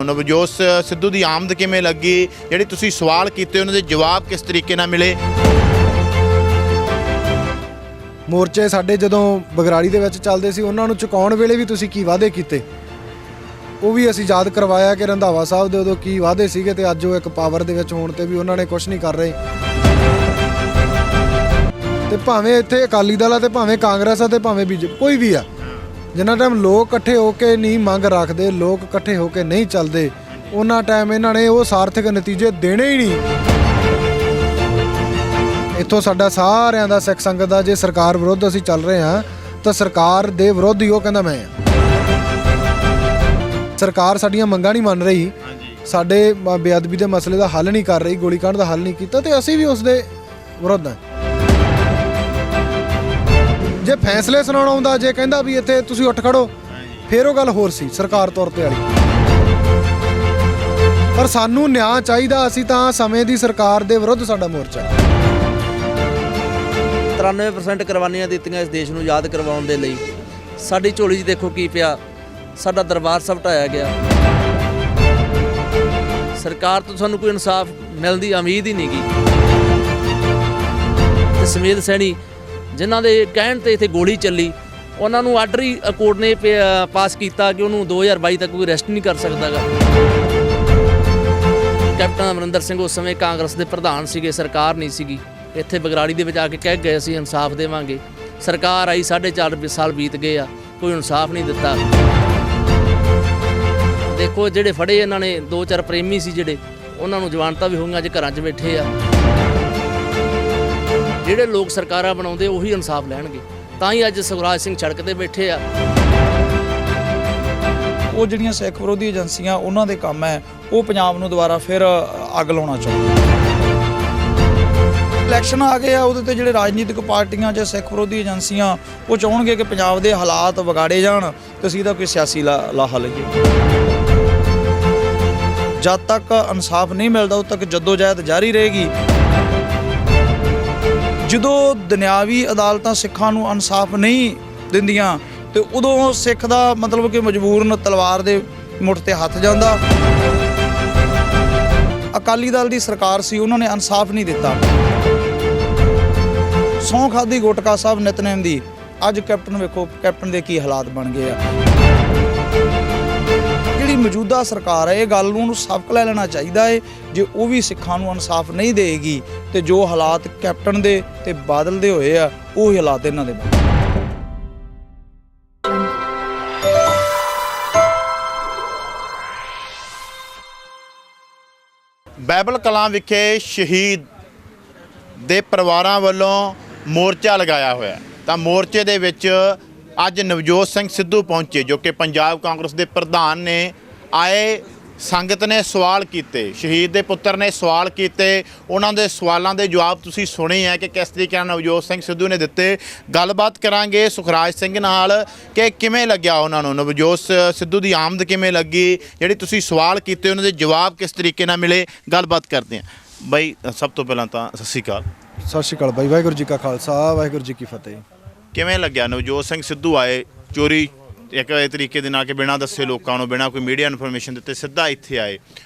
ਨਵਜੋਤ ਸਿੱਧੂ ਦੀ ਆਮਦ ਕਿਵੇਂ ਲੱਗੀ, ਜਿਹੜੇ ਤੁਸੀਂ ਸਵਾਲ ਕੀਤੇ ਉਹਨਾਂ ਦੇ ਜਵਾਬ ਕਿਸ ਤਰੀਕੇ ਨਾਲ ਮਿਲੇ? ਮੋਰਚੇ ਸਾਡੇ ਜਦੋਂ ਬਗਰਾੜੀ ਦੇ ਵਿੱਚ ਚੱਲਦੇ ਸੀ ਉਹਨਾਂ ਨੂੰ ਚੁਕਾਉਣ ਵੇਲੇ ਵੀ ਤੁਸੀਂ ਕੀ ਵਾਅਦੇ ਕੀਤੇ, ਉਹ ਵੀ ਅਸੀਂ ਯਾਦ ਕਰਵਾਇਆ ਕਿ ਰੰਧਾਵਾ ਸਾਹਿਬ ਦੇ ਉਦੋਂ ਕੀ ਵਾਅਦੇ ਸੀਗੇ ਤੇ ਅੱਜ ਉਹ ਇੱਕ ਪਾਵਰ ਦੇ ਵਿੱਚ ਹੋਣ ਤੇ ਵੀ ਉਹਨਾਂ ਨੇ ਕੁਝ ਨਹੀਂ ਕਰ ਰਹੇ। ਤੇ ਭਾਵੇਂ ਇੱਥੇ ਅਕਾਲੀ ਦਲ ਆ ਤੇ ਭਾਵੇਂ ਕਾਂਗਰਸ ਆ ਤੇ ਭਾਵੇਂ ਬੀਜੇਪੀ, ਕੋਈ ਵੀ ਆ, ਜਿੰਨਾ ਟਾਈਮ ਲੋਕ ਇਕੱਠੇ ਹੋ ਕੇ ਨਹੀਂ ਮੰਗ ਰੱਖਦੇ, ਲੋਕ ਇਕੱਠੇ ਹੋ ਕੇ ਨਹੀਂ ਚੱਲਦੇ, ਉਹਨਾਂ ਟਾਈਮ ਇਹਨਾਂ ਨੇ ਉਹ ਸਾਰਥਕ ਨਤੀਜੇ ਦੇਣੇ ਹੀ ਨਹੀਂ। ਇੱਥੋਂ ਸਾਡਾ ਸਾਰਿਆਂ ਦਾ ਸਿੱਖ ਸੰਗਤ ਦਾ ਜੇ ਸਰਕਾਰ ਵਿਰੁੱਧ ਅਸੀਂ ਚੱਲ ਰਹੇ ਹਾਂ ਤਾਂ ਸਰਕਾਰ ਦੇ ਵਿਰੁੱਧ ਹੀ ਉਹ ਕਹਿੰਦਾ ਮੈਂ ਆ। ਸਰਕਾਰ ਸਾਡੀਆਂ ਮੰਗਾਂ ਨਹੀਂ ਮੰਨ ਰਹੀ, ਸਾਡੇ ਬੇਅਦਬੀ ਦੇ ਮਸਲੇ ਦਾ ਹੱਲ ਨਹੀਂ ਕਰ ਰਹੀ, ਗੋਲੀकांड ਦਾ ਹੱਲ ਨਹੀਂ ਕੀਤਾ ਤੇ ਅਸੀਂ ਵੀ ਉਸ ਦੇ ਵਿਰੁੱਧ ਹਾਂ। ਜੇ ਫੈਸਲੇ ਸੁਣਾਉਣ ਆਉਂਦਾ, ਜੇ ਕਹਿੰਦਾ ਵੀ ਇੱਥੇ ਤੁਸੀਂ ਉੱਠ ਖੜੋ, ਫਿਰ ਉਹ ਗੱਲ ਹੋਰ ਸੀ ਸਰਕਾਰ ਤੌਰ ਤੇ ਵਾਲੀ। ਪਰ ਸਾਨੂੰ ਨਿਆਂ ਚਾਹੀਦਾ, ਅਸੀਂ ਤਾਂ ਸਮੇਂ ਦੀ ਸਰਕਾਰ ਦੇ ਵਿਰੁੱਧ ਸਾਡਾ ਮੋਰਚਾ। 93% ਕੁਰਬਾਨੀਆਂ ਦਿੱਤੀਆਂ ਇਸ ਦੇਸ਼ ਨੂੰ ਯਾਦ ਕਰਵਾਉਣ ਦੇ ਲਈ। ਸਾਡੀ ਝੋਲੀ 'ਚ ਦੇਖੋ ਕੀ ਪਿਆ, ਸਾਡਾ ਦਰਬਾਰ ਸਾਹਿਬ ਢਾਇਆ ਗਿਆ। ਸਰਕਾਰ ਤੋਂ ਸਾਨੂੰ ਕੋਈ ਇਨਸਾਫ ਮਿਲਣ ਦੀ ਉਮੀਦ ਹੀ ਨਹੀਂ ਗੀ। ਤੇ ਸਮੇਤ ਸੈਣੀ ਜਿਨ੍ਹਾਂ ਦੇ ਕਹਿਣ ਤੇ ਇੱਥੇ ਗੋਲੀ ਚੱਲੀ, ਉਹਨਾਂ ਨੂੰ ਆਰਡਰ ਹੀ ਕੋਰਟ ਨੇ ਪਾਸ ਕੀਤਾ ਕਿ ਉਹਨੂੰ 2022 ਤੱਕ ਕੋਈ ਅਰੈਸਟ ਨਹੀਂ ਕਰ ਸਕਦਾ ਗਾ। ਕੈਪਟਨ ਅਮਰਿੰਦਰ ਸਿੰਘ ਉਸ ਸਮੇਂ ਕਾਂਗਰਸ ਦੇ ਪ੍ਰਧਾਨ ਸੀਗੇ, ਸਰਕਾਰ ਨਹੀਂ ਸੀਗੀ। ਇੱਥੇ ਬਗਰਾੜੀ ਦੇ ਵਿੱਚ ਆ ਕੇ ਕਹਿ ਗਏ ਅਸੀਂ ਇਨਸਾਫ ਦੇਵਾਂਗੇ। ਸਰਕਾਰ ਆਈ, 4.5 ਸਾਲ ਬੀਤ ਗਏ ਆ, ਕੋਈ ਇਨਸਾਫ ਨਹੀਂ ਦਿੱਤਾ। ਦੇਖੋ ਜਿਹੜੇ ਫੜੇ ਇਹਨਾਂ ਨੇ 2-4 ਪ੍ਰੇਮੀ ਸੀ ਜਿਹੜੇ, ਉਹਨਾਂ ਨੂੰ ਜ਼ਮਾਨਤਾਂ ਵੀ ਹੋਈਆਂ, ਅੱਜ ਘਰਾਂ 'ਚ ਬੈਠੇ ਆ। ਜਿਹੜੇ ਲੋਕ ਸਰਕਾਰਾਂ ਬਣਾਉਂਦੇ ਉਹੀ ਇਨਸਾਫ ਲੈਣਗੇ, ਤਾਂ ਹੀ ਅੱਜ ਸੁਖਰਾਜ ਸਿੰਘ ਸੜਕ ਤੇ ਬੈਠੇ ਆ। ਉਹ ਜਿਹੜੀਆਂ ਸਿੱਖ ਵਿਰੋਧੀ ਏਜੰਸੀਆਂ ਉਹਨਾਂ ਦੇ ਕੰਮ ਹੈ ਉਹ ਪੰਜਾਬ ਨੂੰ ਦੁਬਾਰਾ ਫਿਰ ਅੱਗ ਲਾਉਣਾ ਚਾਹੁੰਦੇ। ਇਲੈਕਸ਼ਨ ਆ ਗਏ ਆ, ਉਹਦੇ ਤੇ ਜਿਹੜੇ ਰਾਜਨੀਤਿਕ ਪਾਰਟੀਆਂ ਜਾਂ ਸਿੱਖ ਵਿਰੋਧੀ ਏਜੰਸੀਆਂ ਉਹ ਚਾਹੁਣਗੇ ਕਿ ਪੰਜਾਬ ਦੇ ਹਾਲਾਤ ਵਿਗਾੜੇ ਜਾਣ ਤੇ ਅਸੀਂ ਤਾਂ ਕੋਈ ਸਿਆਸੀ ਲਾਹਾ ਲਈਏ। ਜਦ ਤੱਕ ਇਨਸਾਫ ਨਹੀਂ ਮਿਲਦਾ ਉਦ ਤੱਕ ਜਦੋਜਹਿਦ ਜਾਰੀ ਰਹੇਗੀ। ਜਦੋਂ ਦੁਨਿਆਵੀ ਅਦਾਲਤਾਂ ਸਿੱਖਾਂ ਨੂੰ ਇਨਸਾਫ ਨਹੀਂ ਦਿੰਦੀਆਂ ਤੇ ਉਦੋਂ ਸਿੱਖ ਦਾ ਮਤਲਬ ਕਿ ਮਜਬੂਰਨ ਤਲਵਾਰ ਦੇ ਮੁੱਠ ਤੇ ਹੱਥ ਜਾਂਦਾ। ਅਕਾਲੀ ਦਲ ਦੀ ਸਰਕਾਰ ਸੀ, ਉਹਨਾਂ ਨੇ ਇਨਸਾਫ ਨਹੀਂ ਦਿੱਤਾ। ਸਹੁੰ ਖਾਧੀ ਗੁਟਕਾ ਸਾਹਿਬ ਨਿਤਨੇਮ ਦੀ, ਅੱਜ ਕੈਪਟਨ ਵੇਖੋ ਕੈਪਟਨ ਦੇ ਕੀ ਹਾਲਾਤ ਬਣ ਗਏ ਆ। ਜਿਹੜੀ ਮੌਜੂਦਾ ਸਰਕਾਰ ਹੈ ਇਹ ਗੱਲ ਨੂੰ ਸਬਕ ਲੈ ਲੈਣਾ ਚਾਹੀਦਾ ਹੈ। ਜੇ ਉਹ ਵੀ ਸਿੱਖਾਂ ਨੂੰ ਇਨਸਾਫ ਨਹੀਂ ਦੇਗੀ ਤੇ ਜੋ ਹਾਲਾਤ ਕੈਪਟਨ ਦੇ ਤੇ ਬਾਦਲ ਦੇ ਹੋਏ ਆ ਉਹ ਹੀ ਹਾਲਾਤ ਇਹਨਾਂ ਦੇ ਬਣ। ਬਾਈਬਲ ਕਲਾਂ ਵਿਖੇ ਸ਼ਹੀਦ ਦੇ ਪਰਿਵਾਰਾਂ ਵੱਲੋਂ ਮੋਰਚਾ ਲਗਾਇਆ ਹੋਇਆ, ਤਾਂ ਮੋਰਚੇ ਦੇ ਵਿੱਚ ਅੱਜ ਨਵਜੋਤ ਸਿੰਘ ਸਿੱਧੂ ਪਹੁੰਚੇ ਜੋ ਕਿ ਪੰਜਾਬ ਕਾਂਗਰਸ ਦੇ ਪ੍ਰਧਾਨ ਨੇ। ਆਏ ਸੰਗਤ ਨੇ ਸਵਾਲ ਕੀਤੇ, ਸ਼ਹੀਦ ਦੇ ਪੁੱਤਰ ਨੇ ਸਵਾਲ ਕੀਤੇ, ਉਹਨਾਂ ਦੇ ਸਵਾਲਾਂ ਦੇ ਜਵਾਬ ਤੁਸੀਂ ਸੁਣੇ ਹੈ ਕਿ ਕਿਸ ਤਰੀਕੇ ਨਾਲ ਨਵਜੋਤ ਸਿੰਘ ਸਿੱਧੂ ਨੇ ਦਿੱਤੇ। ਗੱਲਬਾਤ ਕਰਾਂਗੇ ਸੁਖਰਾਜ ਸਿੰਘ ਨਾਲ ਕਿ ਕਿਵੇਂ ਲੱਗਿਆ ਉਹਨਾਂ ਨੂੰ, ਨਵਜੋਤ ਸਿੱਧੂ ਦੀ ਆਮਦ ਕਿਵੇਂ ਲੱਗੀ, ਜਿਹੜੇ ਤੁਸੀਂ ਸਵਾਲ ਕੀਤੇ ਉਹਨਾਂ ਦੇ ਜਵਾਬ ਕਿਸ ਤਰੀਕੇ ਨਾਲ ਮਿਲੇ। ਗੱਲਬਾਤ ਕਰਦੇ ਹਾਂ। ਬਾਈ ਸਭ ਤੋਂ ਪਹਿਲਾਂ ਤਾਂ ਸਤਿ ਸ਼੍ਰੀ ਅਕਾਲ। ਸਤਿ ਸ਼੍ਰੀ ਅਕਾਲ ਬਾਈ, ਵਾਹਿਗੁਰੂ ਜੀ ਕਾ ਖਾਲਸਾ, ਵਾਹਿਗੁਰੂ ਜੀ ਕੀ ਫਤਿਹ। ਕਿਵੇਂ ਲੱਗਿਆ ਨਵਜੋਤ ਸਿੰਘ ਸਿੱਧੂ ਆਏ ਚੋਰੀ ਇੱਕ ਤਰੀਕੇ ਦੇ ਨਾਲ ਕਿ ਬਿਨਾਂ ਦੱਸੇ ਲੋਕਾਂ ਨੂੰ, ਬਿਨਾਂ ਕੋਈ ਮੀਡੀਆ ਇਨਫੋਰਮੇਸ਼ਨ ਦਿੱਤੇ ਸਿੱਧਾ ਇੱਥੇ ਆਏ,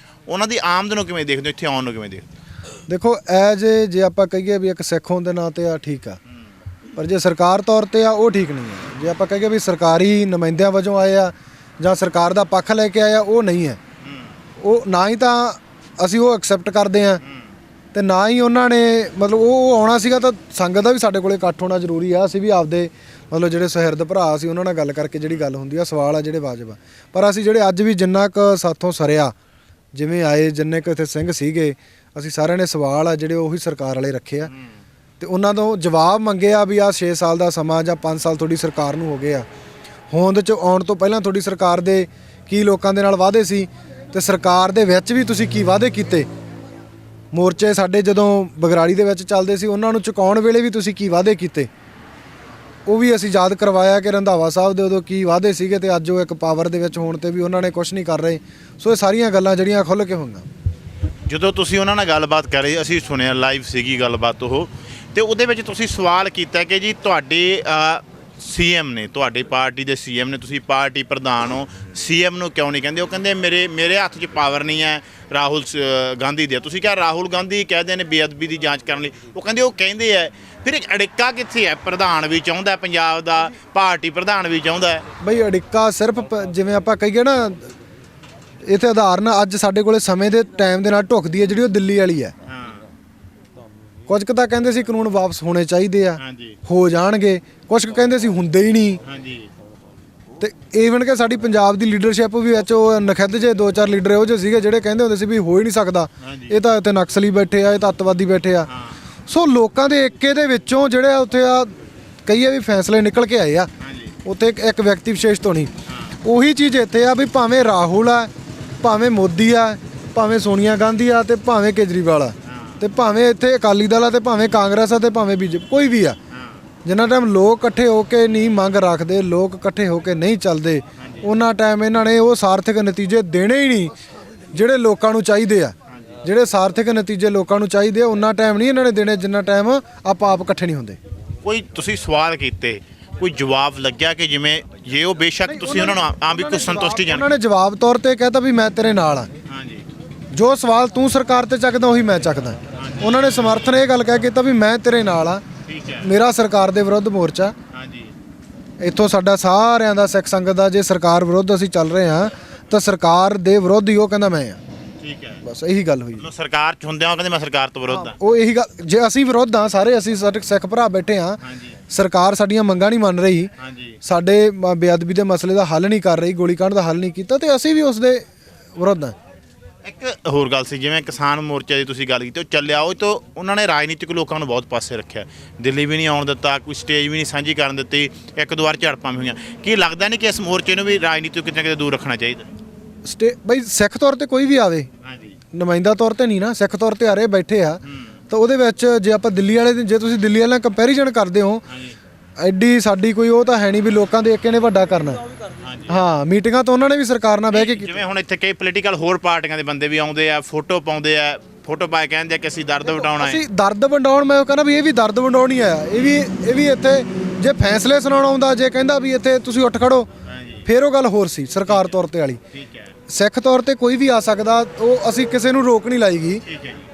ਉਹਨਾਂ ਦੀ ਆਮਦ ਨੂੰ ਕਿਵੇਂ ਦੇਖਦੇ ਹੋ, ਇੱਥੇ ਆਉਣ ਨੂੰ ਕਿਵੇਂ ਦੇਖਦੇ? ਦੇਖੋ ਜੇ ਆਪਾਂ ਕਹੀਏ ਵੀ ਇੱਕ ਸਿੱਖ ਹੋਣ ਦੇ ਨਾਂ ਤੇ ਆ ਠੀਕ ਆ, ਪਰ ਜੇ ਸਰਕਾਰ ਤੌਰ ਤੇ ਆ ਉਹ ਠੀਕ ਨਹੀਂ ਹੈ। ਜੇ ਆਪਾਂ ਕਹੀਏ ਵੀ ਸਰਕਾਰੀ ਨੁਮਾਇੰਦਿਆਂ ਵਜੋਂ ਆਏ ਆ ਜਾਂ ਸਰਕਾਰ ਦਾ ਪੱਖ ਲੈ ਕੇ ਆਏ ਆ, ਉਹ ਨਹੀਂ ਹੈ। ਉਹ ਨਾ ਹੀ ਤਾਂ ਅਸੀਂ ਉਹ ਐਕਸੈਪਟ ਕਰਦੇ ਹਾਂ ਤੇ ਨਾ ਹੀ ਉਹਨਾਂ ਨੇ ਮਤਲਬ ਉਹ ਆਉਣਾ ਸੀਗਾ। ਤਾਂ ਸੰਗਤ ਦਾ ਵੀ ਸਾਡੇ ਕੋਲੇ ਇਕੱਠ ਹੋਣਾ ਜ਼ਰੂਰੀ ਆ। ਅਸੀਂ ਵੀ ਆਪਦੇ ਮਤਲਬ ਜਿਹੜੇ ਸੁਹਿਰਦ ਭਰਾ ਸੀ ਉਹਨਾਂ ਨਾਲ ਗੱਲ ਕਰਕੇ ਜਿਹੜੀ ਗੱਲ ਹੁੰਦੀ ਆ, ਸਵਾਲ ਆ ਜਿਹੜੇ ਵਾਜਬ ਆ। ਪਰ ਅਸੀਂ ਜਿਹੜੇ ਅੱਜ ਵੀ ਜਿੰਨਾ ਕੁ ਸਾਥੋਂ ਸਰਿਆ, ਜਿਵੇਂ ਆਏ ਜਿੰਨੇ ਕੁ ਇੱਥੇ ਸਿੰਘ ਸੀਗੇ, ਅਸੀਂ ਸਾਰਿਆਂ ਨੇ ਸਵਾਲ ਆ ਜਿਹੜੇ ਉਹੀ ਸਰਕਾਰ ਵਾਲੇ ਰੱਖੇ ਆ ਤੇ ਉਹਨਾਂ ਤੋਂ ਜਵਾਬ ਮੰਗੇ ਆ ਵੀ ਆਹ 6 ਸਾਲ ਦਾ ਸਮਾਂ ਜਾਂ 5 ਸਾਲ ਤੁਹਾਡੀ ਸਰਕਾਰ ਨੂੰ ਹੋ ਗਏ ਆ, ਹੋਂਦ 'ਚ ਆਉਣ ਤੋਂ ਪਹਿਲਾਂ ਤੁਹਾਡੀ ਸਰਕਾਰ ਦੇ ਕੀ ਲੋਕਾਂ ਦੇ ਨਾਲ ਵਾਅਦੇ ਸੀ ਤੇ ਸਰਕਾਰ ਦੇ ਵਿੱਚ ਵੀ ਤੁਸੀਂ ਕੀ ਵਾਅਦੇ ਕੀਤੇ। ਮੋਰਚੇ ਸਾਡੇ ਜਦੋਂ ਬਗਰਾੜੀ ਦੇ ਵਿੱਚ ਚੱਲਦੇ ਸੀ ਉਹਨਾਂ ਨੂੰ ਚੁਕਾਉਣ ਵੇਲੇ ਵੀ ਤੁਸੀਂ ਕੀ ਵਾਅਦੇ ਕੀਤੇ, ਉਹ ਵੀ ਅਸੀਂ ਯਾਦ ਕਰਵਾਇਆ ਕਿ ਰੰਧਾਵਾ ਸਾਹਿਬ ਦੇ ਉਦੋਂ ਕੀ ਵਾਅਦੇ ਸੀਗੇ ਤੇ ਅੱਜ ਉਹ ਇੱਕ ਪਾਵਰ ਦੇ ਵਿੱਚ ਹੋਣ ਤੇ ਵੀ ਉਹਨਾਂ ਨੇ ਕੁਝ ਨਹੀਂ ਕਰ ਰਹੇ। ਸੋ ਇਹ ਸਾਰੀਆਂ ਗੱਲਾਂ ਜਿਹੜੀਆਂ ਖੁੱਲ੍ਹ ਕੇ ਹੋਈਆਂ। ਜਦੋਂ ਤੁਸੀਂ ਉਹਨਾਂ ਨਾਲ ਗੱਲਬਾਤ ਕਰ ਰਹੇ, ਅਸੀਂ ਸੁਣਿਆ ਲਾਈਵ ਸੀਗੀ ਗੱਲਬਾਤ ਉਹ, ਤੇ ਉਹਦੇ ਵਿੱਚ ਤੁਸੀਂ ਸਵਾਲ ਕੀਤਾ ਕਿ ਜੀ ਤੁਹਾਡੀ ਸੀਐਮ ਨੇ, ਤੁਹਾਡੀ ਪਾਰਟੀ ਦੇ ਸੀਐਮ ਨੇ, ਤੁਸੀਂ ਪਾਰਟੀ ਪ੍ਰਧਾਨ ਹੋ, ਸੀਐਮ ਨੂੰ ਕਿਉਂ ਨਹੀਂ ਕਹਿੰਦੇ? ਉਹ ਕਹਿੰਦੇ ਮੇਰੇ ਹੱਥ 'ਚ ਪਾਵਰ ਨਹੀਂ ਹੈ ਰਾਹੁਲ ਗਾਂਧੀ ਦੇ। ਤੁਸੀਂ ਕਿਹਾ ਰਾਹੁਲ ਗਾਂਧੀ ਕਹਿੰਦੇ ਨੇ ਬੇਅਦਬੀ ਦੀ ਜਾਂਚ ਕਰਨ ਲਈ, ਉਹ ਕਹਿੰਦੇ ਆ। ਫਿਰ ਇੱਕ ਅੜਿੱਕਾ ਕਿੱਥੇ ਹੈ? ਪ੍ਰਧਾਨ ਵੀ ਚਾਹੁੰਦਾ ਪੰਜਾਬ ਦਾ, ਪਾਰਟੀ ਪ੍ਰਧਾਨ ਵੀ ਚਾਹੁੰਦਾ। ਬਈ ਅੜਿੱਕਾ ਸਿਰਫ ਜਿਵੇਂ ਆਪਾਂ ਕਹੀਏ ਨਾ, ਇੱਥੇ ਉਦਾਹਰਨ ਅੱਜ ਸਾਡੇ ਕੋਲੇ ਸਮੇਂ ਦੇ ਟਾਈਮ ਦੇ ਨਾਲ ਢੁੱਕਦੀ ਹੈ ਜਿਹੜੀ, ਉਹ ਦਿੱਲੀ ਵਾਲੀ ਹੈ। ਕੁਝ ਕੁ ਤਾਂ ਕਹਿੰਦੇ ਸੀ ਕਾਨੂੰਨ ਵਾਪਸ ਹੋਣੇ ਚਾਹੀਦੇ ਆ, ਹੋ ਜਾਣਗੇ। ਕੁਝ ਕੁ ਕਹਿੰਦੇ ਸੀ ਹੁੰਦੇ ਹੀ ਨਹੀਂ। ਤੇ ਈਵਨ ਕਿ ਸਾਡੀ ਪੰਜਾਬ ਦੀ ਲੀਡਰਸ਼ਿਪ ਵੀ ਵਿੱਚ ਉਹ ਨਖਿੱਧ ਜੇ 2-4 ਲੀਡਰ ਇਹੋ ਜਿਹੇ ਸੀਗੇ ਜਿਹੜੇ ਕਹਿੰਦੇ ਹੁੰਦੇ ਸੀ ਵੀ ਹੋ ਹੀ ਨਹੀਂ ਸਕਦਾ, ਇਹ ਤਾਂ ਇੱਥੇ ਨਕਸਲੀ ਬੈਠੇ ਆ, ਇਹ ਤਾਂ ਅੱਤਵਾਦੀ ਬੈਠੇ ਆ। ਸੋ ਲੋਕਾਂ ਦੇ ਏਕੇ ਦੇ ਵਿੱਚੋਂ ਜਿਹੜੇ ਉੱਥੇ ਆ ਕਈਏ ਵੀ ਫੈਸਲੇ ਨਿਕਲ ਕੇ ਆਏ ਆ, ਉੱਥੇ ਇੱਕ ਵਿਅਕਤੀ ਵਿਸ਼ੇਸ਼ ਤੋਂ ਨਹੀਂ। ਉਹੀ ਚੀਜ਼ ਇੱਥੇ ਆ ਵੀ ਭਾਵੇਂ ਰਾਹੁਲ ਆ, ਭਾਵੇਂ ਮੋਦੀ ਆ, ਭਾਵੇਂ ਸੋਨੀਆ ਗਾਂਧੀ ਆ, ਤੇ ਭਾਵੇਂ ਕੇਜਰੀਵਾਲ ਆ, ਤੇ ਭਾਵੇਂ ਇੱਥੇ ਅਕਾਲੀ ਦਲ ਆ, ਤੇ ਭਾਵੇਂ ਕਾਂਗਰਸ ਆ, ਤੇ ਭਾਵੇਂ ਬੀਜੇਪੀ, ਕੋਈ ਵੀ ਆ। ਜਿੰਨਾ ਟਾਈਮ ਲੋਕ ਇਕੱਠੇ ਹੋ ਕੇ ਨਹੀਂ ਮੰਗ ਰੱਖਦੇ, ਲੋਕ ਇਕੱਠੇ ਹੋ ਕੇ ਨਹੀਂ ਚੱਲਦੇ, ਉਹਨਾਂ ਟਾਈਮ ਇਹਨਾਂ ਨੇ ਉਹ ਸਾਰਥਕ ਨਤੀਜੇ ਦੇਣੇ ਹੀ ਨਹੀਂ ਜਿਹੜੇ ਲੋਕਾਂ ਨੂੰ ਚਾਹੀਦੇ ਆ। ਜਿਹੜੇ ਸਾਰਥਕ ਨਤੀਜੇ ਲੋਕਾਂ ਨੂੰ ਚਾਹੀਦੇ ਆ ਉਹਨਾਂ ਟਾਈਮ ਨਹੀਂ ਇਹਨਾਂ ਨੇ ਦੇਣੇ ਜਿੰਨਾ ਟਾਈਮ ਆਪਾਂ ਆਪ ਇਕੱਠੇ ਨਹੀਂ ਹੁੰਦੇ। ਕੋਈ ਤੁਸੀਂ ਸਵਾਲ ਕੀਤੇ, ਕੋਈ ਜਵਾਬ ਲੱਗਿਆ ਕਿ ਜਿਵੇਂ ਜੇ ਉਹ ਬੇਸ਼ੱਕ ਤੁਸੀਂ ਉਹਨਾਂ ਨੂੰ ਆਮ ਵੀ ਕੋਈ ਸੰਤੁਸ਼ਟੀ ਉਹਨਾਂ ਨੇ ਜਵਾਬ ਤੌਰ ਤੇ ਕਹਿਤਾ ਵੀ ਮੈਂ ਤੇਰੇ ਨਾਲ ਆ। ਜੋ ਸਵਾਲ ਤੂੰ ਸਰਕਾਰ ਤੇ ਚੱਕਦਾ ਉਹੀ ਮੈਂ ਚੱਕਦਾ। ਉਹਨਾਂ ਨੇ ਸਮਰਥਨ ਇਹ ਗੱਲ ਕਹਿ ਕੀਤਾ ਵੀ ਮੈਂ ਤੇਰੇ ਨਾਲ ਆ, ਮੇਰਾ ਸਰਕਾਰ ਦੇ ਵਿਰੁੱਧ ਮੋਰਚਾ। ਇੱਥੋਂ ਸਾਡਾ ਸਾਰਿਆਂ ਦਾ ਸਿੱਖ ਸੰਗਤ ਦਾ ਜੇ ਸਰਕਾਰ ਵਿਰੁੱਧ ਅਸੀਂ ਚੱਲ ਰਹੇ ਹਾਂ ਤਾਂ ਸਰਕਾਰ ਦੇ ਵਿਰੁੱਧ ਹੀ ਉਹ ਕਹਿੰਦਾ ਮੈਂ ਆ। ਠੀਕ ਹੈ, ਬਸ ਇਹੀ ਗੱਲ ਹੋਈ। ਸਰਕਾਰ ਚ ਹੁੰਦਿਆਂ ਉਹ ਕਹਿੰਦੇ ਮੈਂ ਸਰਕਾਰ ਤੋਂ ਵਿਰੁੱਧ ਆ। ਉਹ ਇਹੀ ਗੱਲ, ਜੇ ਅਸੀਂ ਵਿਰੁੱਧ ਆ ਸਾਰੇ, ਅਸੀਂ ਸਾਡੇ ਸਿੱਖ ਭਰਾ ਬੈਠੇ ਆ, ਸਰਕਾਰ ਸਾਡੀਆਂ ਮੰਗਾਂ ਨਹੀਂ ਮੰਨ ਰਹੀ, ਸਾਡੇ ਬੇਅਦਬੀ ਦੇ ਮਸਲੇ ਦਾ ਹੱਲ ਨਹੀਂ ਕਰ ਰਹੀ, ਗੋਲੀकांड ਦਾ ਹੱਲ ਨਹੀਂ ਕੀਤਾ, ਤੇ ਅਸੀਂ ਵੀ ਉਸ ਦੇ ਵਿਰੁੱਧ ਆ। ਇੱਕ ਹੋਰ ਗੱਲ ਸੀ, ਜਿਵੇਂ ਕਿਸਾਨ ਮੋਰਚੇ ਦੀ ਤੁਸੀਂ ਗੱਲ ਕੀਤੀ, ਉਹ ਚੱਲਿਆ, ਉਹ ਤੋਂ ਉਹਨਾਂ ਨੇ ਰਾਜਨੀਤਿਕ ਲੋਕਾਂ ਨੂੰ ਬਹੁਤ ਪਾਸੇ ਰੱਖਿਆ, ਦਿੱਲੀ ਵੀ ਨਹੀਂ ਆਉਣ ਦਿੱਤਾ, ਕੋਈ ਸਟੇਜ ਵੀ ਨਹੀਂ ਸਾਂਝੀ ਕਰਨ ਦਿੱਤੀ, ਇੱਕ ਦੋ ਵਾਰ ਝੜਪਾਂ ਵੀ ਹੋਈਆਂ। ਕੀ ਲੱਗਦਾ ਨਹੀਂ ਕਿ ਇਸ ਮੋਰਚੇ ਨੂੰ ਵੀ ਰਾਜਨੀਤਿਕ ਕਿਤੇ ਨਾ ਕਿਤੇ ਦੂਰ ਰੱਖਣਾ ਚਾਹੀਦਾ? ਬਈ ਸਿੱਖ ਤੌਰ ਤੇ ਕੋਈ ਵੀ ਆਵੇ, ਨੁਮਾਇੰਦਾ ਤੌਰ ਤੇ ਨਹੀਂ ਨਾ, ਸਿੱਖ ਤੌਰ ਤੇ ਆ ਰਹੇ ਬੈਠੇ ਆ, ਤਾਂ ਉਹਦੇ ਵਿੱਚ ਜੇ ਆਪਾਂ ਦਿੱਲੀ ਵਾਲੇ, ਜੇ ਤੁਸੀਂ ਦਿੱਲੀ ਵਾਲਿਆਂ ਨਾਲ ਕੰਪੈਰੀਜ਼ਨ ਕਰਦੇ ਹੋ, ਐਡੀ ਸਾਡੀ ਕੋਈ ਉਹ ਤਾਂ ਹੈ ਨਹੀਂ ਵੀ ਲੋਕਾਂ ਦੇ ਏਕੇ ਨੇ ਵੱਡਾ ਕਰਨਾ। ਹਾਂ, ਮੀਟਿੰਗਾਂ ਤਾਂ ਉਹਨਾਂ ਨੇ ਵੀ ਸਰਕਾਰ ਨਾਲ ਬਹਿ ਕੇ ਕੀਤੀ। ਜਿਵੇਂ ਹੁਣ ਇੱਥੇ ਕਈ ਪੋਲੀਟੀਕਲ ਹੋਰ ਪਾਰਟੀਆਂ ਦੇ ਬੰਦੇ ਵੀ ਆਉਂਦੇ ਆ, ਫੋਟੋ ਪਾਉਂਦੇ ਆ, ਫੋਟੋ ਪਾ ਕੇ ਕਹਿੰਦੇ ਆ ਕਿ ਅਸੀਂ ਦਰਦ ਵਟਾਉਣਾ ਹੈ। ਅਸੀਂ ਦਰਦ ਵੰਡਾਉਣ, ਮੈਂ ਕਹਿੰਦਾ ਵੀ ਇਹ ਵੀ ਦਰਦ ਵੰਡਾਉਣ ਹੀ ਆਇਆ। ਇਹ ਵੀ ਇੱਥੇ ਜੇ ਫੈਸਲੇ ਸੁਣਾਉਣ ਆਉਂਦਾ, ਜੇ ਕਹਿੰਦਾ ਵੀ ਇੱਥੇ ਤੁਸੀਂ ਉੱਠ ਖੜੋ, ਫਿਰ ਉਹ ਗੱਲ ਹੋਰ ਸੀ ਸਰਕਾਰ ਤੌਰ ਤੇ ਵਾਲੀ। ਸਿੱਖ ਤੌਰ ਤੇ ਕੋਈ ਵੀ ਆ ਸਕਦਾ, ਉਹ ਅਸੀਂ ਕਿਸੇ ਨੂੰ ਰੋਕ ਨਹੀਂ ਲਾਈਗੀ,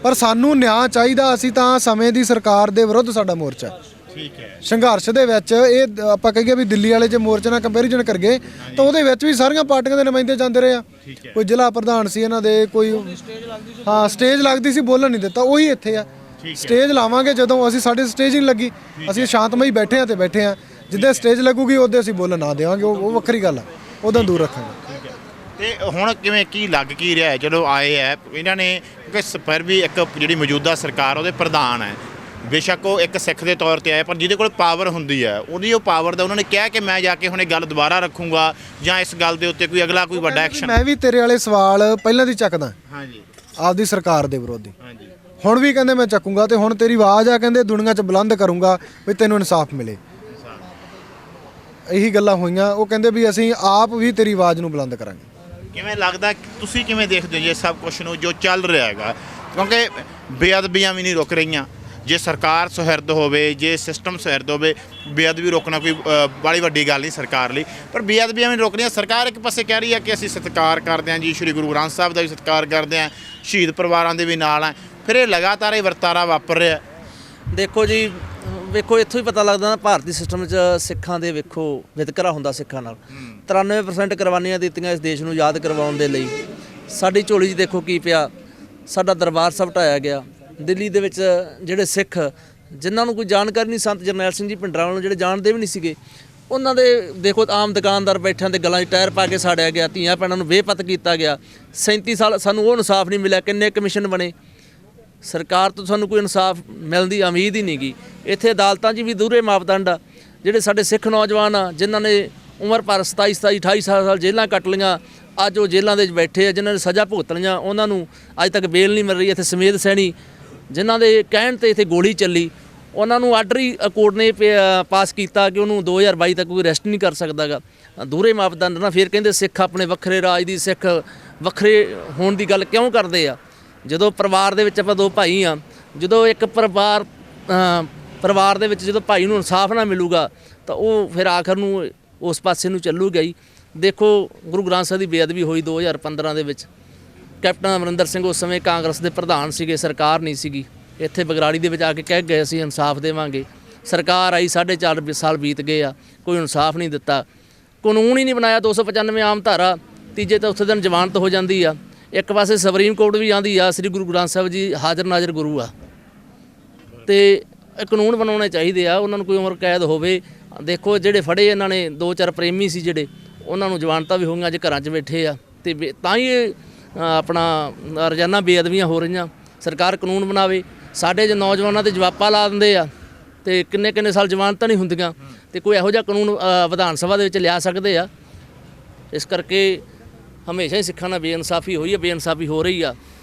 ਪਰ ਸਾਨੂੰ ਨਿਆਂ ਚਾਹੀਦਾ। ਅਸੀਂ ਤਾਂ ਸਮੇਂ ਦੀ ਸਰਕਾਰ ਦੇ ਵਿਰੁੱਧ ਸਾਡਾ ਮੋਰਚਾ। ਸੰਘਰਸ਼ ਦੇ ਵਿੱਚ ਇਹ ਆਪਾਂ ਕਹੀਏ ਵੀ ਦਿੱਲੀ ਵਾਲੇ ਜੇ ਮੋਰਚੇ ਨਾਲ ਕੰਪੈਰੀਜ਼ਨ ਕਰਗੇ ਤਾਂ ਉਹਦੇ ਵਿੱਚ ਵੀ ਸਾਰੀਆਂ ਪਾਰਟੀਆਂ ਦੇ ਨੁਮਾਇੰਦੇ ਜਾਂਦੇ ਰਹੇ ਆ। ਕੋਈ ਜ਼ਿਲ੍ਹਾ ਪ੍ਰਧਾਨ ਸੀ ਇਹਨਾਂ ਦੇ, ਕੋਈ ਹਾਂ ਸਟੇਜ ਲੱਗਦੀ ਸੀ, ਬੋਲਣ ਨਹੀਂ ਦਿੱਤਾ। ਉਹੀ ਇੱਥੇ ਆ, ਸਟੇਜ ਲਾਵਾਂਗੇ ਜਦੋਂ ਅਸੀਂ, ਸਾਡੇ ਸਟੇਜ ਹੀ ਨਹੀਂ ਲੱਗੀ, ਅਸੀਂ ਸ਼ਾਂਤਮਈ ਬੈਠੇ ਆ ਤੇ ਬੈਠੇ ਆ। ਜਿੱਦਾਂ ਸਟੇਜ ਲੱਗੂਗੀ ਉਹਦੇ ਅਸੀਂ ਬੋਲਣ ਨਾ ਦੇਵਾਂਗੇ, ਉਹ ਵੱਖਰੀ ਗੱਲ ਆ, ਉਦੋਂ ਦੂਰ ਰੱਖਾਂਗੇ। ਤੇ ਹੁਣ ਕਿਵੇਂ ਕੀ ਲੱਗ ਕੀ ਰਿਹਾ? ਚਲੋ ਆਏ ਹੈ ਇਹਨਾਂ ਨੇ, ਕਿਉਂਕਿ ਫਿਰ ਵੀ ਇੱਕ ਜਿਹੜੀ ਮੌਜੂਦਾ ਸਰਕਾਰ ਉਹਦੇ ਪ੍ਰਧਾਨ ਹੈ, ਬੇਸ਼ੱਕ ਉਹ ਇੱਕ ਸਿੱਖ ਦੇ ਤੌਰ ਤੇ ਆਏ, ਪਰ ਜਿਹਦੇ ਕੋਲ ਪਾਵਰ ਹੁੰਦੀ ਹੈ ਉਹਦੀ ਉਹ ਪਾਵਰ ਦਾ ਉਹਨਾਂ ਨੇ ਕਿਹਾ ਕਿ ਮੈਂ ਜਾ ਕੇ ਹੁਣ ਇਹ ਗੱਲ ਦੁਬਾਰਾ ਰੱਖੂੰਗਾ ਜਾਂ ਇਸ ਗੱਲ ਦੇ ਉੱਤੇ ਕੋਈ ਅਗਲਾ ਕੋਈ ਵੱਡਾ ਐਕਸ਼ਨ। ਮੈਂ ਵੀ ਤੇਰੇ ਵਾਲੇ ਸਵਾਲ ਪਹਿਲਾਂ ਦੀ ਚੱਕਦਾ ਆਪਦੀ ਸਰਕਾਰ ਦੇ ਵਿਰੋਧੀ, ਹੁਣ ਵੀ ਕਹਿੰਦੇ ਮੈਂ ਚੱਕੂੰਗਾ, ਤੇ ਹੁਣ ਤੇਰੀ ਆਵਾਜ਼ ਆ ਕਹਿੰਦੇ ਦੁਨੀਆ 'ਚ ਬੁਲੰਦ ਕਰੂੰਗਾ ਵੀ ਤੈਨੂੰ ਇਨਸਾਫ ਮਿਲੇ। ਇਹੀ ਗੱਲਾਂ ਹੋਈਆਂ, ਉਹ ਕਹਿੰਦੇ ਵੀ ਅਸੀਂ ਆਪ ਵੀ ਤੇਰੀ ਆਵਾਜ਼ ਨੂੰ ਬੁਲੰਦ ਕਰਾਂਗੇ। ਕਿਵੇਂ ਲੱਗਦਾ, ਤੁਸੀਂ ਕਿਵੇਂ ਦੇਖਦੇ ਹੋ ਜੇ ਸਭ ਕੁਝ ਨੂੰ ਜੋ ਚੱਲ ਰਿਹਾ ਹੈਗਾ? ਕਿਉਂਕਿ ਬੇਅਦਬੀਆਂ ਵੀ ਨਹੀਂ ਰੁਕ ਰਹੀਆਂ। ਜੇ ਸਰਕਾਰ ਸੁਹਿਰਦ ਹੋਵੇ, ਜੇ ਸਿਸਟਮ ਸੁਹਿਰਦ ਹੋਵੇ, ਬੇਅਦਬੀ ਰੋਕਣਾ ਕੋਈ ਬੜੀ ਵੱਡੀ ਗੱਲ ਨਹੀਂ ਸਰਕਾਰ ਲਈ, ਪਰ ਬੇਅਦਬੀਆਂ ਵੀ ਨਹੀਂ ਰੁਕ ਰਹੀਆਂ। ਸਰਕਾਰ ਇੱਕ ਪਾਸੇ ਕਹਿ ਰਹੀ ਹੈ ਕਿ ਅਸੀਂ ਸਤਿਕਾਰ ਕਰਦੇ ਹਾਂ ਜੀ, ਸ਼੍ਰੀ ਗੁਰੂ ਗ੍ਰੰਥ ਸਾਹਿਬ ਦਾ ਵੀ ਸਤਿਕਾਰ ਕਰਦੇ ਹਾਂ, ਸ਼ਹੀਦ ਪਰਿਵਾਰਾਂ ਦੇ ਵੀ ਨਾਲ ਹੈ, ਫਿਰ ਇਹ ਲਗਾਤਾਰ ਇਹ ਵਰਤਾਰਾ ਵਾਪਰ ਰਿਹਾ। ਦੇਖੋ ਜੀ, ਵੇਖੋ ਇੱਥੋਂ ਹੀ ਪਤਾ ਲੱਗਦਾ ਭਾਰਤੀ ਸਿਸਟਮ 'ਚ ਸਿੱਖਾਂ ਦੇ ਵੇਖੋ ਵਿਤਕਰਾ ਹੁੰਦਾ ਸਿੱਖਾਂ ਨਾਲ। 93% ਕੁਰਬਾਨੀਆਂ ਦਿੱਤੀਆਂ ਇਸ ਦੇਸ਼ ਨੂੰ ਯਾਦ ਕਰਵਾਉਣ ਦੇ ਲਈ। ਸਾਡੀ ਝੋਲੀ 'ਚ ਦੇਖੋ ਕੀ ਪਿਆ, ਸਾਡਾ ਦਰਬਾਰ ਸਾਹਿਬ ਢਾਇਆ ਗਿਆ। ਦਿੱਲੀ ਦੇ ਵਿੱਚ ਜਿਹੜੇ ਸਿੱਖ ਜਿਨ੍ਹਾਂ ਨੂੰ ਕੋਈ ਜਾਣਕਾਰੀ ਨਹੀਂ, ਸੰਤ ਜਰਨੈਲ ਸਿੰਘ ਜੀ ਭਿੰਡਰਾਂ ਨੂੰ ਜਿਹੜੇ ਜਾਣਦੇ ਵੀ ਨਹੀਂ ਸੀਗੇ, ਉਹਨਾਂ ਦੇ ਦੇਖੋ ਆਮ ਦੁਕਾਨਦਾਰ ਬੈਠਿਆਂ ਦੇ ਗਲਾਂ 'ਚ ਟਾਇਰ ਪਾ ਕੇ ਸਾੜਿਆ ਗਿਆ, ਧੀਆਂ ਭੈਣਾਂ ਨੂੰ ਬੇਪਤ ਕੀਤਾ ਗਿਆ। 37 ਸਾਲ ਸਾਨੂੰ ਉਹ ਇਨਸਾਫ ਨਹੀਂ ਮਿਲਿਆ। ਕਿੰਨੇ ਕਮਿਸ਼ਨ ਬਣੇ, ਸਰਕਾਰ ਤੋਂ ਸਾਨੂੰ ਕੋਈ ਇਨਸਾਫ ਮਿਲਣ ਦੀ ਉਮੀਦ ਹੀ ਨਹੀਂ ਗੀ। ਇੱਥੇ ਅਦਾਲਤਾਂ 'ਚ ਵੀ ਦੂਰੇ ਮਾਪਦੰਡ ਆ। ਜਿਹੜੇ ਸਾਡੇ ਸਿੱਖ ਨੌਜਵਾਨ ਆ ਜਿਨ੍ਹਾਂ ਨੇ ਉਮਰ ਭਰ 27 28 ਸਾਲ ਜੇਲ੍ਹਾਂ ਕੱਟ ਲਈਆਂ, ਅੱਜ ਉਹ ਜੇਲ੍ਹਾਂ ਦੇ ਵਿੱਚ ਬੈਠੇ ਆ। ਜਿਨ੍ਹਾਂ ਨੇ ਸਜ਼ਾ ਭੁਗਤ ਲਈਆਂ ਉਹਨਾਂ ਨੂੰ ਅੱਜ ਤੱਕ ਬੇਲ ਨਹੀਂ ਮਿਲ ਰਹੀ। ਇੱਥੇ ਸਮੇਧ ਸੈਣੀ ਜਿਨ੍ਹਾਂ ਦੇ ਕਹਿਣ 'ਤੇ ਇੱਥੇ ਗੋਲੀ ਚੱਲੀ, ਉਹਨਾਂ ਨੂੰ ਆਰਡਰ ਹੀ ਕੋਰਟ ਨੇ ਪਾਸ ਕੀਤਾ ਕਿ ਉਹਨੂੰ 2022 ਤੱਕ ਕੋਈ ਅਰੈਸਟ ਨਹੀਂ ਕਰ ਸਕਦਾ ਗਾ। ਦੂਰੇ ਮਾਪਦੰਡ ਨਾ, ਫਿਰ ਕਹਿੰਦੇ ਸਿੱਖ ਆਪਣੇ ਵੱਖਰੇ ਰਾਜ ਦੀ, ਸਿੱਖ ਵੱਖਰੇ ਹੋਣ ਦੀ ਗੱਲ ਕਿਉਂ ਕਰਦੇ ਆ? ਜਦੋਂ ਪਰਿਵਾਰ ਦੇ ਵਿੱਚ ਆਪਾਂ ਦੋ ਭਾਈ ਆ, ਜਦੋਂ ਇੱਕ ਪਰਿਵਾਰ ਦੇ ਵਿੱਚ ਜਦੋਂ ਭਾਈ ਨੂੰ ਇਨਸਾਫ ਨਾ ਮਿਲੂਗਾ ਤਾਂ ਉਹ ਫਿਰ ਆਖਰ ਨੂੰ ਉਸ ਪਾਸੇ ਨੂੰ ਚੱਲੂਗਾ ਹੀ। ਦੇਖੋ ਗੁਰੂ ਗ੍ਰੰਥ ਸਾਹਿਬ ਦੀ ਬੇਅਦਬੀ ਹੋਈ 2015 ਦੇ ਵਿੱਚ। ਕੈਪਟਨ ਅਮਰਿੰਦਰ ਸਿੰਘ ਉਸ ਸਮੇਂ ਕਾਂਗਰਸ ਦੇ ਪ੍ਰਧਾਨ ਸੀਗੇ, ਸਰਕਾਰ ਨਹੀਂ ਸੀਗੀ। ਇੱਥੇ ਬਗਰਾੜੀ ਦੇ ਵਿੱਚ ਆ ਕੇ ਕਹਿ ਗਏ ਅਸੀਂ ਇਨਸਾਫ ਦੇਵਾਂਗੇ। ਸਰਕਾਰ ਆਈ, 4.5 ਸਾਲ ਬੀਤ ਗਏ ਆ, ਕੋਈ ਇਨਸਾਫ ਨਹੀਂ ਦਿੱਤਾ। ਕਾਨੂੰਨ ਹੀ ਨਹੀਂ ਬਣਾਇਆ। 295 ਆਮ ਧਾਰਾ, ਤੀਜੇ ਚੌਥੇ ਦਿਨ ਜ਼ਮਾਨਤ ਹੋ ਜਾਂਦੀ ਆ। ਇੱਕ ਪਾਸੇ ਸੁਪਰੀਮ ਕੋਰਟ ਵੀ ਆਂਦੀ ਆ ਸ੍ਰੀ ਗੁਰੂ ਗ੍ਰੰਥ ਸਾਹਿਬ ਜੀ ਹਾਜ਼ਰ ਨਾਜ਼ਰ ਗੁਰੂ ਆ, ਤੇ ਕਾਨੂੰਨ ਬਣਾਉਣੇ ਚਾਹੀਦੇ ਆ। ਉਹਨਾਂ ਨੂੰ ਕੋਈ ਉਮਰ ਕੈਦ ਹੋਵੇ। ਦੇਖੋ ਜਿਹੜੇ ਫੜੇ ਇਹਨਾਂ ਨੇ 2-4 ਪ੍ਰੇਮੀ ਸੀ ਜਿਹੜੇ, ਉਹਨਾਂ ਨੂੰ ਜ਼ਮਾਨਤਾਂ ਵੀ ਹੋਈਆਂ, ਅੱਜ ਘਰਾਂ 'ਚ ਬੈਠੇ ਆ, ਤੇ ਤਾਂ ਹੀ ਇਹ ਆਪਣਾ ਰੋਜ਼ਾਨਾ ਬੇਅਦਬੀਆਂ ਹੋ ਰਹੀਆਂ। ਸਰਕਾਰ ਕਾਨੂੰਨ ਬਣਾਵੇ। ਸਾਡੇ ਜੇ ਨੌਜਵਾਨਾਂ ਤੇ ਜਵਾਪਾ ਲਾ ਦਿੰਦੇ ਆ ਤੇ ਕਿੰਨੇ ਸਾਲ ਜ਼ਮਾਨਤਾਂ ਨਹੀਂ ਹੁੰਦੀਆਂ, ਤੇ ਕੋਈ ਇਹੋ ਜਿਹਾ ਕਾਨੂੰਨ ਵਿਧਾਨ ਸਭਾ ਦੇ ਵਿੱਚ ਲਿਆ ਸਕਦੇ ਆ। ਇਸ ਕਰਕੇ ਹਮੇਸ਼ਾ ਹੀ ਸਿੱਖਾਂ ਨਾਲ ਬੇਇਨਸਾਫੀ ਹੋਈ ਹੈ, ਬੇਇਨਸਾਫੀ ਹੋ ਰਹੀ ਆ,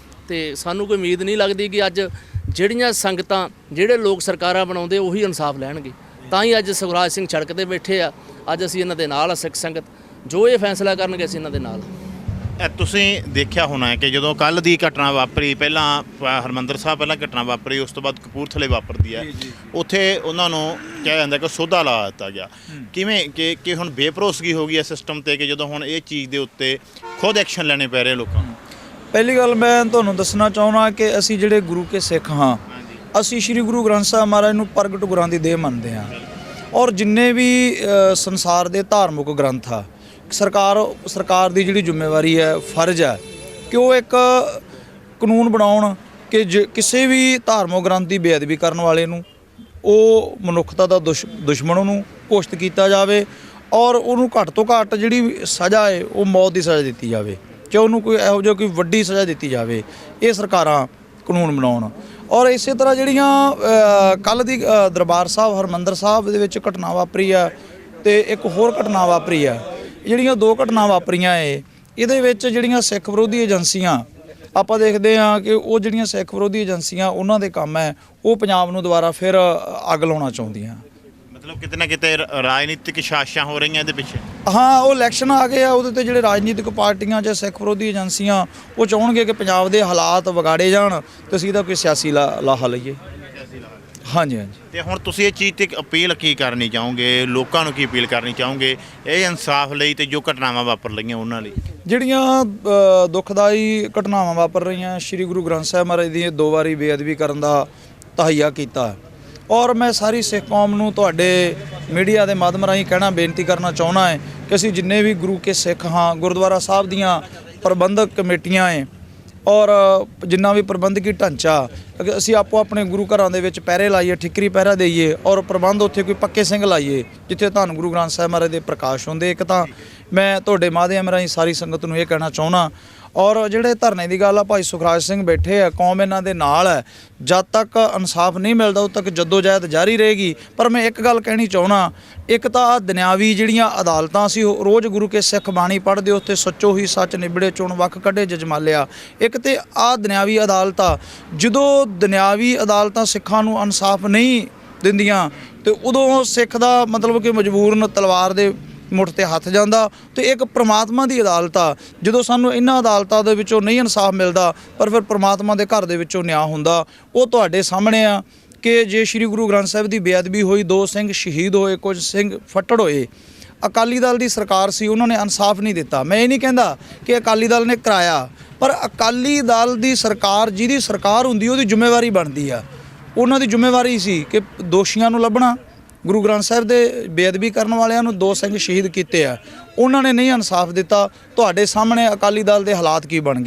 ਤੇ ਸਾਨੂੰ ਕੋਈ ਉਮੀਦ ਨਹੀਂ ਲੱਗਦੀ ਕਿ ਅੱਜ ਜਿਹੜੀਆਂ ਸੰਗਤਾਂ, ਜਿਹੜੇ ਲੋਕ ਸਰਕਾਰਾਂ ਬਣਾਉਂਦੇ ਉਹੀ ਇਨਸਾਫ ਲੈਣਗੇ। ਤਾਂ ਹੀ ਅੱਜ ਸੁਖਰਾਜ ਸਿੰਘ ਸੜਕ ਤੇ ਬੈਠੇ ਆ। ਅੱਜ ਅਸੀਂ ਇਹਨਾਂ ਦੇ ਨਾਲ ਆ, ਸਿੱਖ ਸੰਗਤ ਜੋ ਇਹ ਫੈਸਲਾ ਕਰਨਗੇ ਅਸੀਂ ਇਹਨਾਂ ਦੇ ਨਾਲ। ਤੁਸੀਂ ਦੇਖਿਆ ਹੋਣਾ ਹੈ ਕਿ ਜਦੋਂ ਕੱਲ ਦੀ ਘਟਨਾ ਵਾਪਰੀ, ਪਹਿਲਾਂ ਹਰਿਮੰਦਰ ਸਾਹਿਬ ਪਹਿਲਾਂ ਘਟਨਾ ਵਾਪਰੀ, ਉਸ ਤੋਂ ਬਾਅਦ ਕਪੂਰਥਲੇ ਵਾਪਰਦੀ ਹੈ, ਉੱਥੇ ਉਹਨਾਂ ਨੂੰ ਕਿਹਾ ਜਾਂਦਾ ਕਿ ਸੋਧਾ ਲਾ ਦਿੱਤਾ ਗਿਆ। ਕਿਵੇਂ ਕਿ ਹੁਣ ਬੇਭਰੋਸਗੀ ਹੋ ਗਈ ਹੈ ਸਿਸਟਮ ਤੇ, ਕਿ ਜਦੋਂ ਹੁਣ ਇਹ ਚੀਜ਼ ਦੇ ਉੱਤੇ ਖੁਦ ਐਕਸ਼ਨ ਲੈਣੇ ਪੈ ਰਹੇ ਲੋਕਾਂ ਨੂੰ। ਪਹਿਲੀ ਗੱਲ ਮੈਂ ਤੁਹਾਨੂੰ ਦੱਸਣਾ ਚਾਹੁੰਦਾ ਕਿ ਅਸੀਂ ਜਿਹੜੇ ਗੁਰੂ ਕੇ ਸਿੱਖ ਹਾਂ, ਅਸੀਂ ਸ੍ਰੀ ਗੁਰੂ ਗ੍ਰੰਥ ਸਾਹਿਬ ਮਹਾਰਾਜ ਨੂੰ ਪ੍ਰਗਟ ਗੁਰਾਂ ਦੀ ਦੇਹ ਮੰਨਦੇ ਹਾਂ। ਔਰ ਜਿੰਨੇ ਵੀ ਸੰਸਾਰ ਦੇ ਧਾਰਮਿਕ ਗ੍ਰੰਥ ਆ, ਸਰਕਾਰ ਦੀ ਜਿਹੜੀ ਜ਼ਿੰਮੇਵਾਰੀ ਹੈ, ਫਰਜ਼ ਹੈ ਕਿ ਉਹ ਇੱਕ ਕਾਨੂੰਨ ਬਣਾਉਣ ਕਿ ਕਿਸੇ ਵੀ ਧਾਰਮਿਕ ਗ੍ਰੰਥ ਦੀ ਬੇਅਦਬੀ ਕਰਨ ਵਾਲੇ ਨੂੰ ਉਹ ਮਨੁੱਖਤਾ ਦਾ ਦੁਸ਼ਮਣ ਨੂੰ ਘੋਸ਼ਿਤ ਕੀਤਾ ਜਾਵੇ, ਔਰ ਉਹਨੂੰ ਘੱਟ ਤੋਂ ਘੱਟ ਜਿਹੜੀ ਸਜ਼ਾ ਹੈ ਉਹ ਮੌਤ ਦੀ ਸਜ਼ਾ ਦਿੱਤੀ ਜਾਵੇ, ਕਿ ਉਹਨੂੰ ਕੋਈ ਇਹੋ ਜਿਹਾ ਕੋਈ ਵੱਡੀ ਸਜ਼ਾ ਦਿੱਤੀ ਜਾਵੇ। ਇਹ ਸਰਕਾਰਾਂ ਕਾਨੂੰਨ ਬਣਾਉਣ। ਔਰ ਇਸੇ ਤਰ੍ਹਾਂ ਜਿਹੜੀਆਂ ਕੱਲ੍ਹ ਦੀ ਦਰਬਾਰ ਸਾਹਿਬ ਹਰਿਮੰਦਰ ਸਾਹਿਬ ਦੇ ਵਿੱਚ ਘਟਨਾ ਵਾਪਰੀ ਆ, ਤੇ ਇੱਕ ਹੋਰ ਘਟਨਾ ਵਾਪਰੀ ਆ, ਜਿਹੜੀਆਂ 2 ਘਟਨਾ ਵਾਪਰੀਆਂ ਇਹਦੇ ਵਿੱਚ ਜਿਹੜੀਆਂ ਸਿੱਖ ਵਿਰੋਧੀ ਏਜੰਸੀਆਂ, ਆਪਾਂ ਦੇਖਦੇ ਹਾਂ ਕਿ ਉਹ ਜਿਹੜੀਆਂ ਸਿੱਖ ਵਿਰੋਧੀ ਏਜੰਸੀਆਂ, ਉਹਨਾਂ ਦੇ ਕੰਮ ਹੈ ਉਹ ਪੰਜਾਬ ਨੂੰ ਦੁਬਾਰਾ ਫਿਰ ਅੱਗ ਲਾਉਣਾ ਚਾਹੁੰਦੀਆਂ। ਮਤਲਬ ਕਿਤੇ ਨਾ ਕਿਤੇ ਰਾਜਨੀਤਿਕ ਸਾਜ਼ਿਸ਼ਾਂ ਹੋ ਰਹੀਆਂ ਇਹਦੇ ਪਿੱਛੇ। ਹਾਂ, ਉਹ ਇਲੈਕਸ਼ਨ ਆ ਗਏ ਆ, ਉਹਦੇ ਤੇ ਜਿਹੜੇ ਰਾਜਨੀਤਿਕ ਪਾਰਟੀਆਂ ਜਾਂ ਸਿੱਖ ਵਿਰੋਧੀ ਏਜੰਸੀਆਂ ਉਹ ਚਾਹੁੰਣਗੇ ਕਿ ਪੰਜਾਬ ਦੇ ਹਾਲਾਤ ਵਿਗਾੜੇ ਜਾਣ ਤੇ ਅਸੀਂ ਤਾਂ ਕੋਈ ਸਿਆਸੀ ਲਾਹਾ ਲਈਏ। ਹਾਂਜੀ। ਤੇ ਹੁਣ ਤੁਸੀਂ ਇਹ ਚੀਜ਼ ਤੇ ਅਪੀਲ ਕੀ ਕਰਨੀ ਚਾਹੋਗੇ, ਲੋਕਾਂ ਨੂੰ ਕੀ ਅਪੀਲ ਕਰਨੀ ਚਾਹੋਗੇ ਇਹ ਇਨਸਾਫ ਲਈ ਤੇ ਜੋ ਘਟਨਾਵਾਂ ਵਾਪਰ ਰਹੀਆਂ ਉਹਨਾਂ ਲਈ? ਜਿਹੜੀਆਂ ਦੁਖਦਾਈ ਘਟਨਾਵਾਂ ਵਾਪਰ ਰਹੀਆਂ, ਸ੍ਰੀ ਗੁਰੂ ਗ੍ਰੰਥ ਸਾਹਿਬ ਮਹਾਰਾਜ ਦੀ 2 ਵਾਰੀ ਬੇਅਦਬੀ ਕਰਨ ਦਾ ਤਹਈਆ ਕੀਤਾ, ਔਰ ਮੈਂ ਸਾਰੀ ਸਿੱਖ ਕੌਮ ਨੂੰ ਤੁਹਾਡੇ ਮੀਡੀਆ ਦੇ ਮਾਧਿਅਮ ਰਾਹੀਂ ਕਹਿਣਾ, ਬੇਨਤੀ ਕਰਨਾ ਚਾਹੁੰਦਾ ਹੈ ਕਿ ਅਸੀਂ ਜਿੰਨੇ ਵੀ ਗੁਰੂ ਕੇ ਸਿੱਖ ਹਾਂ, ਗੁਰਦੁਆਰਾ ਸਾਹਿਬ ਦੀਆਂ ਪ੍ਰਬੰਧਕ ਕਮੇਟੀਆਂ ਹੈ, ਔਰ ਜਿੰਨਾ ਵੀ ਪ੍ਰਬੰਧਕੀ ਢਾਂਚਾ, ਅਸੀਂ ਆਪੋ ਆਪਣੇ ਗੁਰੂ ਘਰਾਂ ਦੇ ਵਿੱਚ ਪਹਿਰੇ ਲਾਈਏ, ਠਿਕਰੀ ਪਹਿਰਾ ਦੇਈਏ, ਔਰ ਪ੍ਰਬੰਧ ਉੱਥੇ ਕੋਈ ਪੱਕੇ ਸਿੰਘ ਲਾਈਏ ਜਿੱਥੇ ਧੰਨ ਗੁਰੂ ਗ੍ਰੰਥ ਸਾਹਿਬ ਮਹਾਰਾਜ ਦੇ ਪ੍ਰਕਾਸ਼ ਹੁੰਦੇ। ਇੱਕ ਤਾਂ ਮੈਂ ਤੁਹਾਡੇ ਮਾਧਿਅਮ ਰਾਹੀਂ ਸਾਰੀ ਸੰਗਤ ਨੂੰ ਇਹ ਕਹਿਣਾ ਚਾਹੁੰਦਾ। ਔਰ ਜਿਹੜੇ ਧਰਨੇ ਦੀ ਗੱਲ ਆ, ਭਾਈ ਸੁਖਰਾਜ ਸਿੰਘ ਬੈਠੇ ਆ, ਕੌਮ ਇਹਨਾਂ ਦੇ ਨਾਲ ਹੈ। ਜਦ ਤੱਕ ਇਨਸਾਫ ਨਹੀਂ ਮਿਲਦਾ ਉਦ ਤੱਕ ਜਦੋਜਹਿਦ ਜਾਰੀ ਰਹੇਗੀ। ਪਰ ਮੈਂ ਇੱਕ ਗੱਲ ਕਹਿਣੀ ਚਾਹੁੰਦਾ, ਇੱਕ ਤਾਂ ਦੁਨਿਆਵੀ ਜਿਹੜੀਆਂ ਅਦਾਲਤਾਂ ਸੀ, ਰੋਜ਼ ਗੁਰੂ ਕੇ ਸਿੱਖ ਬਾਣੀ ਪੜ੍ਹਦੇ, ਉੱਥੇ ਸੱਚੋ ਹੀ ਸੱਚ ਨਿਬੜੇ ਚੁਣ ਵੱਖ ਕੱਢੇ ਜਜਮਾਲਿਆ। ਇੱਕ ਤੇ ਆਹ ਦੁਨਿਆਵੀ ਅਦਾਲਤਾਂ, ਜਦੋਂ ਦੁਨਿਆਵੀ ਅਦਾਲਤਾਂ ਸਿੱਖਾਂ ਨੂੰ ਇਨਸਾਫ ਨਹੀਂ ਦਿੰਦੀਆਂ ਤੇ ਉਦੋਂ ਸਿੱਖ ਦਾ ਮਤਲਬ ਕਿ ਮਜਬੂਰਨ ਤਲਵਾਰ ਦੇ ਮੁੱਠ ਤੇ ਹੱਥ ਜਾਂਦਾ। ਤੇ ਇੱਕ ਪ੍ਰਮਾਤਮਾ ਦੀ ਅਦਾਲਤ ਆ, ਜਦੋਂ ਸਾਨੂੰ ਇਹਨਾਂ ਅਦਾਲਤਾਂ ਦੇ ਵਿੱਚੋਂ ਨਹੀਂ ਇਨਸਾਫ ਮਿਲਦਾ, ਪਰ ਫਿਰ ਪ੍ਰਮਾਤਮਾ ਦੇ ਘਰ ਦੇ ਵਿੱਚੋਂ ਨਿਆਂ ਹੁੰਦਾ। ਉਹ ਤੁਹਾਡੇ ਸਾਹਮਣੇ ਆ ਕਿ ਜੇ ਸ੍ਰੀ ਗੁਰੂ ਗ੍ਰੰਥ ਸਾਹਿਬ ਦੀ ਬੇਅਦਬੀ ਹੋਈ, 2 ਸਿੰਘ ਸ਼ਹੀਦ ਹੋਏ, ਕੁਝ ਸਿੰਘ ਫੱਟੜ ਹੋਏ, ਅਕਾਲੀ ਦਲ ਦੀ ਸਰਕਾਰ ਸੀ, ਉਹਨਾਂ ਨੇ ਇਨਸਾਫ ਨਹੀਂ ਦਿੱਤਾ। ਮੈਂ ਇਹ ਨਹੀਂ ਕਹਿੰਦਾ ਕਿ ਅਕਾਲੀ ਦਲ ਨੇ ਕਰਾਇਆ, ਪਰ ਅਕਾਲੀ ਦਲ ਦੀ ਸਰਕਾਰ ਜਿਹਦੀ ਸਰਕਾਰ ਹੁੰਦੀ ਉਹਦੀ ਜ਼ਿੰਮੇਵਾਰੀ ਬਣਦੀ ਆ। ਉਹਨਾਂ ਦੀ ਜ਼ਿੰਮੇਵਾਰੀ ਸੀ ਕਿ ਦੋਸ਼ੀਆਂ ਨੂੰ ਲੱਭਣਾ। ਗੁਰੂ ਗ੍ਰੰਥ ਸਾਹਿਬ ਦੇ ਬੇਅਦਬੀ ਕਰਨ ਵਾਲਿਆਂ ਨੂੰ 2 ਸਿੰਘ ਸ਼ਹੀਦ ਕੀਤੇ ਆ, ਉਹਨਾਂ ਨੇ ਨਹੀਂ ਇਨਸਾਫ ਦਿੱਤਾ। ਤੁਹਾਡੇ ਸਾਹਮਣੇ ਅਕਾਲੀ ਦਲ ਦੇ ਹਾਲਾਤ ਕੀ ਬਣ ਗਏ।